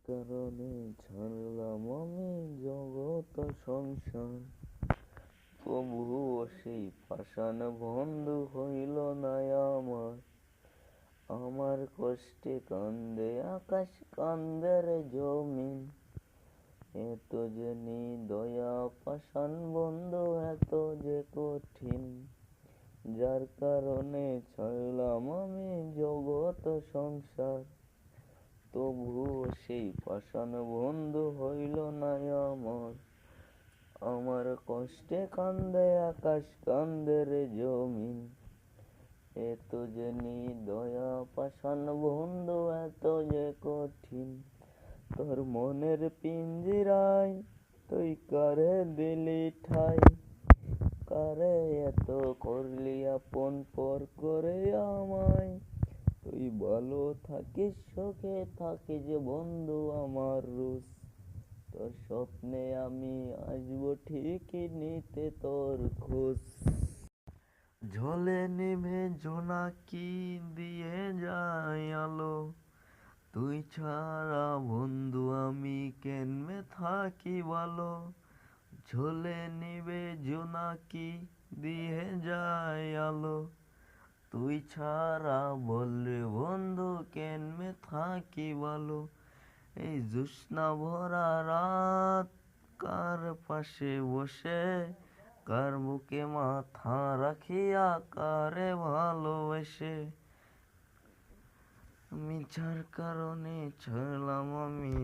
কারণে ছাড়লাম আমি জগৎ সংসার, তবুও সেই পাষাণ বন্ধু হইল না আমার। আমার কষ্টে কান্দে আকাশ, কান্দে রে জমিন, এত যে দয়া পাষাণ বন্ধু, এত যে কঠিন। যার কারণে ছাড়লাম আমি জগৎ সংসার, তবুও সেই পাষাণ বন্ধু হইল না আমার। আমার কষ্টে কান্দে আকাশ, কান্দে রে জমিন, এত যে দয়া পাষাণ বন্ধু, এত যে কঠিন। তোর মনের পিঞ্জিরায় তুই কারে দিলি ঠাই, কারে এত করলি আপন পর করে আমায়। তুই ভালো থাকিস, সুখে থাকিস বন্ধু আমার রোজ, তোর স্বপ্নে আমি আসবো ঠিকই নিতে তোর খোঁজ। ঝলে নিভে জোনাকি দিয়ে যায় আলো, তুই ছাড়া বন্ধু আমি কেমনে থাকি ভালো। ঝলে নিভে জোনাকি দিয়ে যায় আলো, তুই ছাড়া বললে বন্ধু কেমনে থাকি ভালো। এই জ্যোৎস্না ভরা রাত, কার পাশে বসে, কার বুকে মাথা রাখিয়া, কারে ভালোবেসে। আমি যার কারণে ছাড়লাম আমি